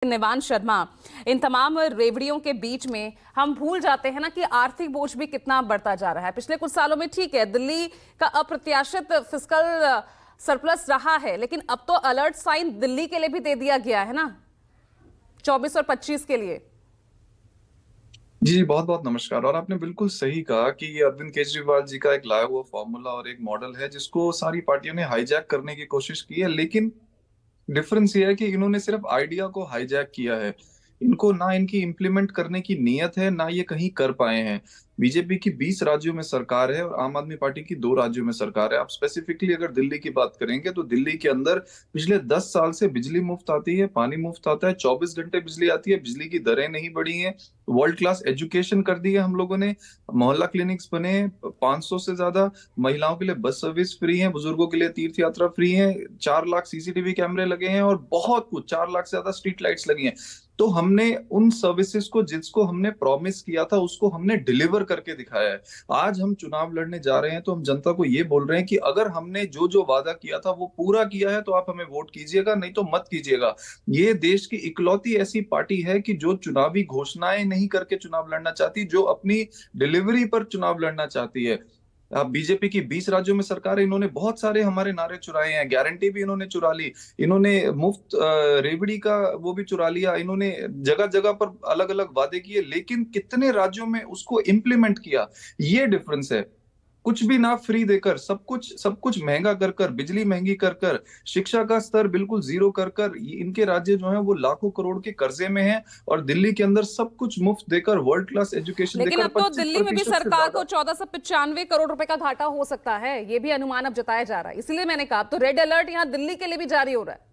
निवान शर्मा, इन तमाम रेवड़ियों के बीच में हम भूल जाते हैं ना कि आर्थिक बोझ भी कितना बढ़ता जा रहा है। पिछले कुछ सालों में ठीक है, दिल्ली का अप्रत्याशित फिस्कल सरप्लस रहा है, लेकिन अब तो अलर्ट साइन दिल्ली के लिए भी दे दिया गया है ना, 24 और 25 के लिए। जी, बहुत बहुत नमस्कार। और आपने बिल्कुल सही कहा कि ये अरविंद केजरीवाल जी का एक लाया हुआ फॉर्मूला और एक मॉडल है जिसको सारी पार्टियों ने हाईजैक करने की कोशिश की है। लेकिन डिफरेंस ये है कि इन्होंने सिर्फ आइडिया को हाईजैक किया है। इनको ना इनकी इम्प्लीमेंट करने की नीयत है, ना ये कहीं कर पाए हैं। बीजेपी की 20 राज्यों में सरकार है और आम आदमी पार्टी की 2 राज्यों में सरकार है। आप स्पेसिफिकली अगर दिल्ली की बात करेंगे तो दिल्ली के अंदर पिछले 10 साल से बिजली मुफ्त आती है, पानी मुफ्त आता है, 24 घंटे बिजली आती है, बिजली की दरें नहीं बढ़ी हैं, वर्ल्ड क्लास एजुकेशन कर दी है हम लोगों ने, मोहल्ला क्लिनिक्स बने, 500 से ज्यादा महिलाओं के लिए बस सर्विस फ्री है, बुजुर्गों के लिए तीर्थ यात्रा फ्री है, 4 लाख सीसीटीवी कैमरे लगे हैं और बहुत कुछ, 4 लाख से ज्यादा स्ट्रीट लाइट्स लगी हैं। तो हमने उन सर्विसेज को, जिसको हमने प्रॉमिस किया था, उसको हमने डिलीवर करके दिखाया है। आज हम चुनाव लड़ने जा रहे हैं तो हम जनता को ये बोल रहे हैं कि अगर हमने जो जो वादा किया था वो पूरा किया है तो आप हमें वोट कीजिएगा, नहीं तो मत कीजिएगा। ये देश की इकलौती ऐसी पार्टी है कि जो चुनावी घोषणाएं नहीं करके चुनाव लड़ना चाहती, जो अपनी डिलीवरी पर चुनाव लड़ना चाहती है। अब बीजेपी की 20 राज्यों में सरकार है, इन्होंने बहुत सारे हमारे नारे चुराए हैं, गारंटी भी इन्होंने चुरा ली, इन्होंने मुफ्त रेवड़ी का वो भी चुरा लिया, इन्होंने जगह जगह पर अलग अलग वादे किए, लेकिन कितने राज्यों में उसको इम्प्लीमेंट किया, ये डिफरेंस है। कुछ भी ना फ्री देकर, सब कुछ महंगा कर कर, बिजली महंगी कर कर, शिक्षा का स्तर बिल्कुल जीरो कर कर, इनके राज्य जो है वो लाखों करोड़ के कर्जे में है। और दिल्ली के अंदर सब कुछ मुफ्त देकर, वर्ल्ड क्लास एजुकेशन लेकिन देकर अब तो दिल्ली में भी 25% से सरकार को ज्यादा। 1495 करोड़ रुपए का घाटा हो सकता है, ये भी अनुमान अब जताया जा रहा है। इसलिए मैंने कहा, अब तो रेड अलर्ट यहां दिल्ली के लिए भी जारी हो रहा है।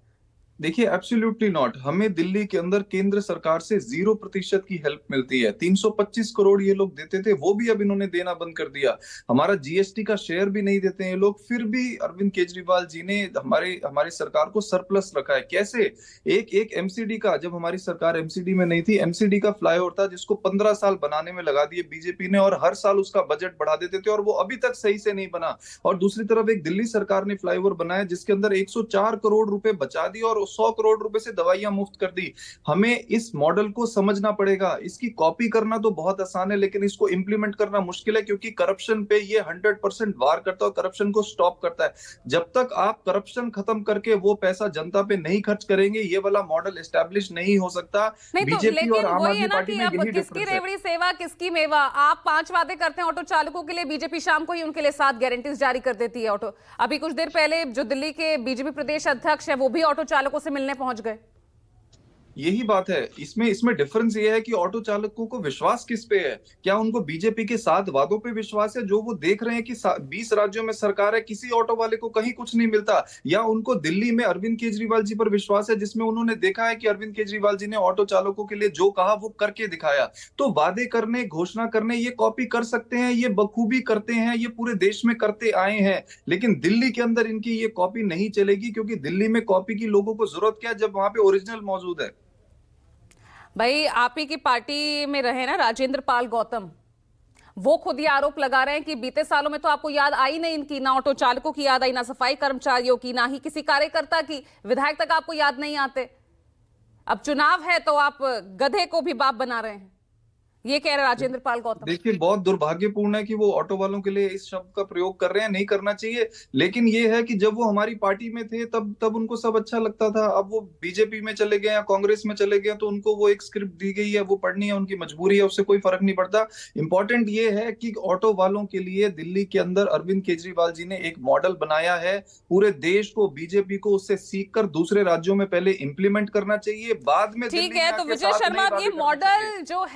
देखिए, एब्सोल्युटली नॉट। हमें दिल्ली के अंदर केंद्र सरकार से 0% की हेल्प मिलती है। 325 करोड़ ये लोग देते थे, वो भी अब इन्होंने देना बंद कर दिया। हमारा जीएसटी का शेयर भी नहीं देते हैं ये लोग। फिर भी अरविंद केजरीवाल जी ने हमारे हमारी सरकार को सरप्लस रखा है। कैसे? एक एक एमसीडी का, जब हमारी सरकार एमसीडी में नहीं थी, एमसीडी का फ्लाईओवर था जिसको 15 साल बनाने में लगा दिए बीजेपी ने, और हर साल उसका बजट बढ़ा देते थे और वो अभी तक सही से नहीं बना। और दूसरी तरफ एक दिल्ली सरकार ने फ्लाईओवर बनाया जिसके अंदर 104 करोड़ रुपए बचा दिए और 100 करोड़ रुपए से दवाइयां मुफ्त कर दी। हमें इस मॉडल को समझना पड़ेगा। इसकी कॉपी करना तो बहुत आसान है, लेकिन इसको इंप्लीमेंट करना मुश्किल है, क्योंकि करप्शन पे ये 100% वार करता है और करप्शन को स्टॉप करता है। जब तक आप करप्शन खत्म करके वो पैसा जनता पे नहीं खर्च करेंगे, ये वाला मॉडल एस्टेब्लिश नहीं हो सकता। नहीं तो, बीजेपी और लेकिन आम वही है आदमी ना पार्टी कि में अब यही किसकी डिफरेंस है। रेवड़ी सेवा किसकी मेवा। आप 5 वादे करते हैं ऑटो चालकों के लिए, बीजेपी शाम को ही उनके लिए 7 गारंटीज जारी कर देती है। ऑटो अभी कुछ देर पहले जो दिल्ली के बीजेपी प्रदेश अध्यक्ष है वो भी ऑटो चालकों से मिलने पहुंच गए। यही बात है। इसमें इसमें डिफरेंस ये है कि ऑटो चालकों को विश्वास किस पे है? क्या उनको बीजेपी के 7 वादों पे विश्वास है जो वो देख रहे हैं कि 20 राज्यों में सरकार है, किसी ऑटो वाले को कहीं कुछ नहीं मिलता? या उनको दिल्ली में अरविंद केजरीवाल जी पर विश्वास है, जिसमें उन्होंने देखा है कि अरविंद केजरीवाल जी ने ऑटो चालकों के लिए जो कहा वो करके दिखाया? तो वादे करने, घोषणा करने, ये कॉपी कर सकते हैं, ये बखूबी करते हैं, ये पूरे देश में करते आए हैं। लेकिन दिल्ली के अंदर इनकी ये कॉपी नहीं चलेगी, क्योंकि दिल्ली में कॉपी की लोगों को जरूरत क्या है जब वहां पे ओरिजिनल मौजूद है। भाई, आप ही की पार्टी में रहे ना राजेंद्र पाल गौतम, वो खुद ये आरोप लगा रहे हैं कि बीते सालों में तो आपको याद आई नहीं इनकी, ना ऑटो चालकों की याद आई, ना सफाई कर्मचारियों की, ना ही किसी कार्यकर्ता की। विधायक तक आपको याद नहीं आते। अब चुनाव है तो आप गधे को भी बाप बना रहे हैं, ये कह रहे राजेंद्र पाल गौतम। देखिए, बहुत दुर्भाग्यपूर्ण है कि वो ऑटो वालों के लिए इस शब्द का प्रयोग कर रहे हैं, नहीं करना चाहिए। लेकिन ये है कि जब वो हमारी पार्टी में थे तब तब उनको सब अच्छा लगता था। अब वो बीजेपी में चले गए या कांग्रेस में चले गए तो उनको वो एक स्क्रिप्ट दी गई है, वो पढ़नी है, उनकी मजबूरी है, उससे कोई फर्क नहीं पड़ता। इंपॉर्टेंट ये है कि ऑटो वालों के लिए दिल्ली के अंदर अरविंद केजरीवाल जी ने एक मॉडल बनाया है। पूरे देश को, बीजेपी को उससे सीखकर दूसरे राज्यों में पहले इंप्लीमेंट करना चाहिए, बाद में ठीक दिल्ली में है, तो आके विजय 7 शर्मा, नए अब ये वादे करने चाहिए। मॉडल जो है